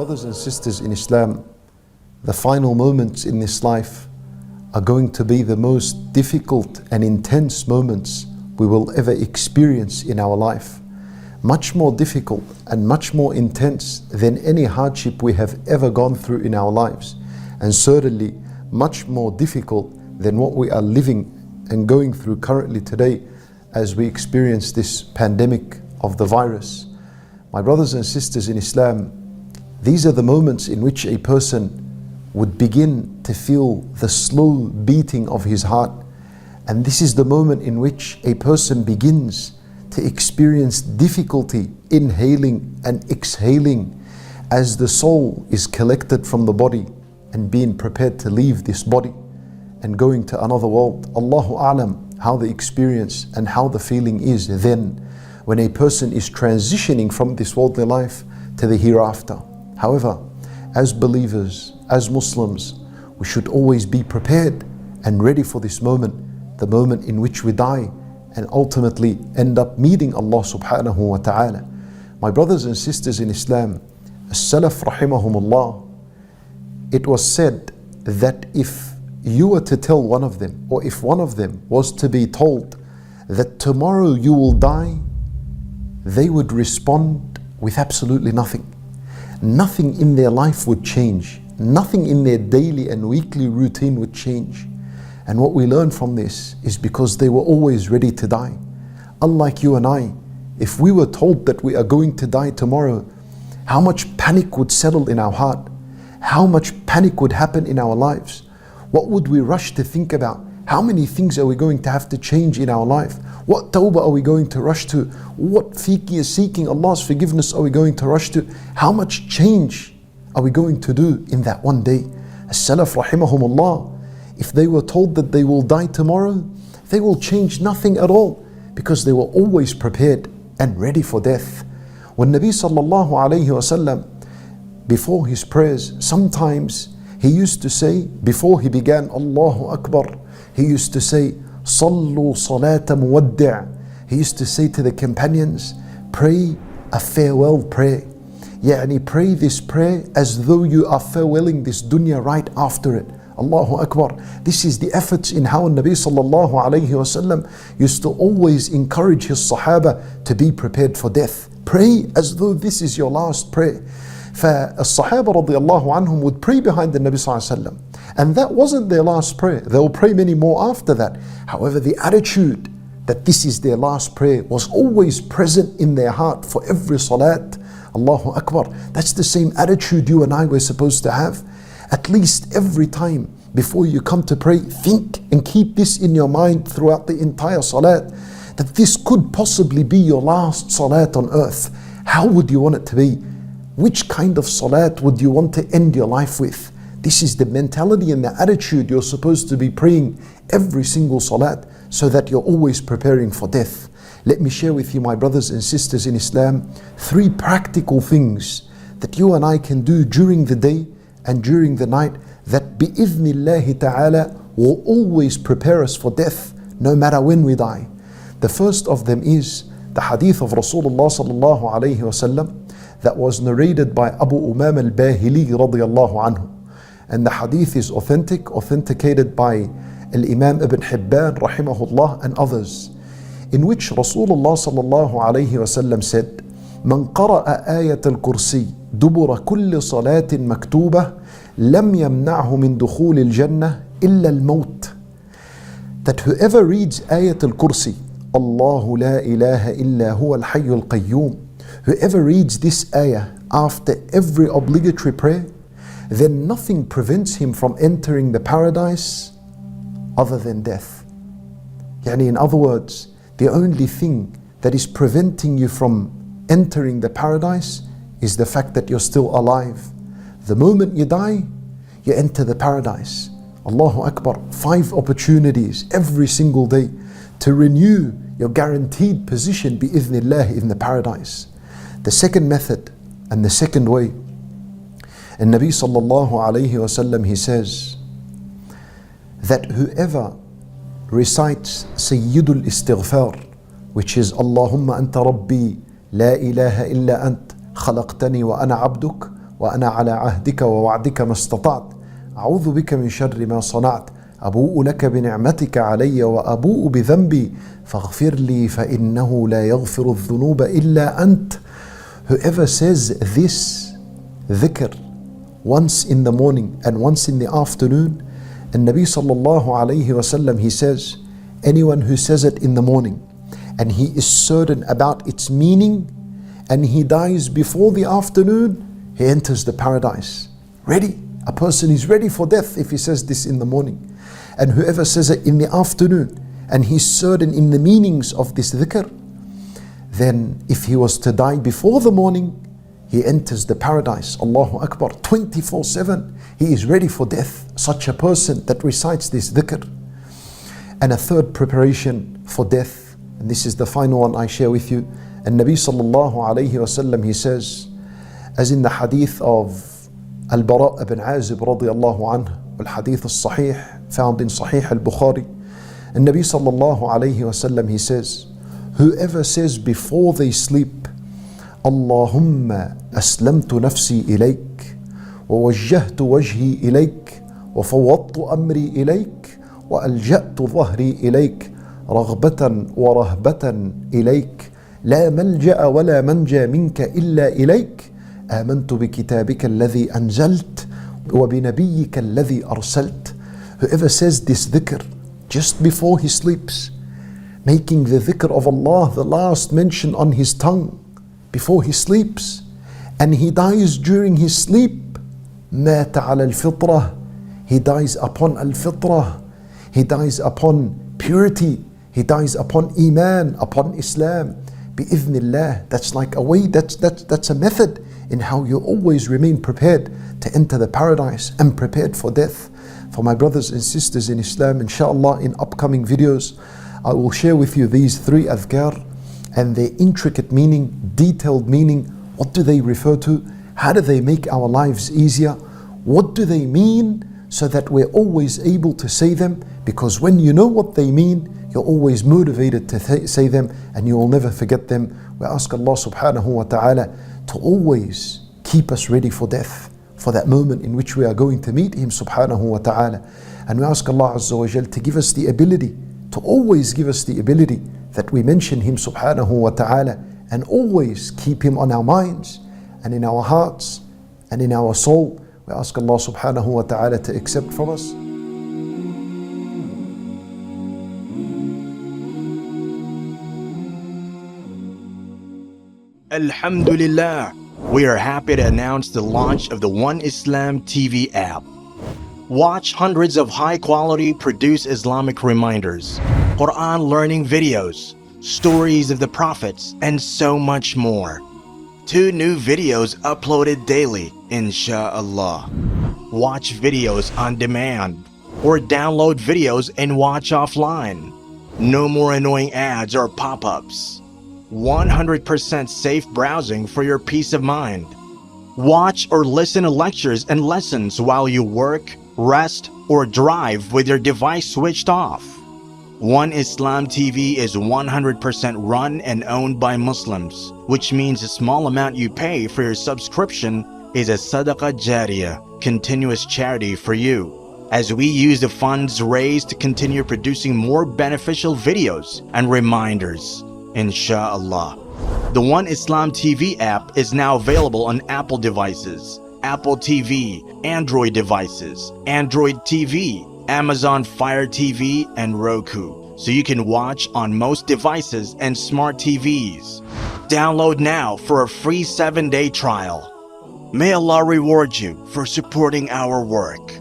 brothers and sisters in Islam, the final moments in this life are going to be the most difficult and intense moments we will ever experience in our life. Much more difficult and much more intense than any hardship we have ever gone through in our lives. And certainly much more difficult than what we are living and going through currently today as we experience this pandemic of the virus. My brothers and sisters in Islam, these are the moments in which a person would begin to feel the slow beating of his heart. And this is the moment in which a person begins to experience difficulty inhaling and exhaling as the soul is collected from the body and being prepared to leave this body and going to another world. Allahu A'lam how the experience and how the feeling is then when a person is transitioning from this worldly life to the hereafter. However, as believers, as Muslims, we should always be prepared and ready for this moment, the moment in which we die and ultimately end up meeting Allah subhanahu wa ta'ala. My brothers and sisters in Islam, as-Salaf rahimahumullah, it was said that if you were to tell one of them, or if one of them was to be told that tomorrow you will die, they would respond with absolutely nothing. Nothing in their life would change. Nothing in their daily and weekly routine would change. And what we learn from this is because they were always ready to die. Unlike you and I, if we were told that we are going to die tomorrow, how much panic would settle in our heart? How much panic would happen in our lives? What would we rush to think about? How many things are we going to have to change in our life? What tawbah are we going to rush to? What seeking Allah's forgiveness are we going to rush to? How much change are we going to do in that one day? As-Salaf rahimahumullah, if they were told that they will die tomorrow, they will change nothing at all because they were always prepared and ready for death. When Nabi sallallahu alayhi wasallam, before his prayers, sometimes he used to say, before he began Allahu Akbar, he used to say, Sallu salata muwaddi'. He used to say to the companions, pray a farewell prayer. Yani pray this prayer as though you are farewelling this dunya right after it. Allahu Akbar. This is the efforts in how Nabi sallallahu alayhi wasallam used to always encourage his Sahaba to be prepared for death. Pray as though this is your last prayer. فالصحابة رضي الله عنهم would pray behind the Nabi sallallahu alayhi wasallam. And that wasn't their last prayer. They'll pray many more after that. However, the attitude that this is their last prayer was always present in their heart for every salat. Allahu Akbar. That's the same attitude you and I were supposed to have. At least every time before you come to pray, think and keep this in your mind throughout the entire salat, that this could possibly be your last salat on earth. How would you want it to be? Which kind of salat would you want to end your life with? This is the mentality and the attitude you're supposed to be praying every single salat, so that you're always preparing for death. Let me share with you, my brothers and sisters in Islam, 3 practical things that you and I can do during the day and during the night that bi'idhnillahi ta'ala will always prepare us for death no matter when we die. The first of them is the hadith of Rasulullah sallallahu alayhi wasallam that was narrated by Abu Umama al-Bahili radiyallahu anhu. And the hadith is authentic, authenticated by Al-Imam Ibn Hibban rahimahullah and others, in which Rasulullah sallallahu alayhi wasallam said, من قرأ آية الكرسي دبر كل صلاة مكتوبة لم يمنعه من دخول الجنة إلا الموت. That whoever reads آية الكرسي, الله لا إله إلا هو الحي القيوم, whoever reads this ayah after every obligatory prayer, then nothing prevents him from entering the paradise other than death. Yani, in other words, the only thing that is preventing you from entering the paradise is the fact that you're still alive. The moment you die, you enter the paradise. Allahu Akbar. 5 opportunities every single day to renew your guaranteed position bi'idhnillah in the paradise. The second method and the second way, and Nabi sallallahu alayhi wasallam, he says that whoever recites Sayyidul Istighfar, which is Allahumma anta rabbi la ilaha illa ant khalaqtani wa ana abduk وأنا على عهدك ووعدك ما استطعت أعوذ بك من شر ما صنعت أبوء لك بنعمتك علي وأبوء بذنبي فاغفر لي فإنه لا يغفر الذنوب إلا أنت. Whoever says this dhikr once in the morning and once in the afternoon, and Nabi sallallahu alayhi wasallam, he says, anyone who says it in the morning and he is certain about its meaning and he dies before the afternoon, he enters the paradise. Ready. A person is ready for death if he says this in the morning. And whoever says it in the afternoon and he's certain in the meanings of this dhikr, then if he was to die before the morning, he enters the paradise. Allahu Akbar. 24/7 he is ready for death. Such a person that recites this dhikr. And a third preparation for death, and this is the final one I share with you. And Nabi sallallahu alayhi wasallam, he says, as in the hadith of Al-Bara' ibn Azib radiyallahu anhu, al-hadith al-sahih found in Sahih al-Bukhari, and Nabi sallallahu alayhi wasallam, he says, whoever says before they sleep, Allahumma aslamtu nafsi ilayk wa wajjahtu wajhi ilayk wa fawwadtu amri ilayk wa alja'tu dhahri ilayk raghbatan wa rahbatan ilayk la malja'a wa la manja minka illa ilayk آمنت بكتابك الذي أنزلت وبنبيك الذي أرسلت. Whoever says this dhikr just before he sleeps, making the dhikr of Allah the last mention on his tongue before he sleeps, and he dies during his sleep, مات على الفطرة, he dies upon al-fitrah, he dies upon purity, he dies upon iman, upon Islam, bi'idhnillah. That's like a way, that's a method in how you always remain prepared to enter the paradise and prepared for death. For my brothers and sisters in Islam, inshallah, in upcoming videos, I will share with you these three adhkar and their intricate meaning, detailed meaning. What do they refer to? How do they make our lives easier? What do they mean? So that we're always able to say them, because when you know what they mean, you're always motivated to say them and you will never forget them. We ask Allah subhanahu wa ta'ala to always keep us ready for death, for that moment in which we are going to meet Him subhanahu wa ta'ala. And we ask Allah azza wa jal to give us the ability, to always give us the ability that we mention Him subhanahu wa ta'ala and always keep Him on our minds and in our hearts and in our soul. We ask Allah subhanahu wa ta'ala to accept from us. Alhamdulillah, we are happy to announce the launch of the One Islam TV app. Watch hundreds of high-quality produced Islamic reminders, Quran learning videos, stories of the prophets, and so much more. 2 new videos uploaded daily, inshallah. Watch videos on demand or download videos and watch offline. No more annoying ads or pop-ups. 100% safe browsing for your peace of mind. Watch or listen to lectures and lessons while you work, rest, or drive with your device switched off. One Islam TV is 100% run and owned by Muslims, which means the small amount you pay for your subscription is a SADAQAH JARIYAH, continuous charity for you, as we use the funds raised to continue producing more beneficial videos and reminders, inshallah. The One Islam TV app is now available on Apple devices, Apple TV, Android devices, Android TV, Amazon Fire TV, and Roku, so you can watch on most devices and smart TVs. Download now for a free 7-day trial. May Allah reward you for supporting our work.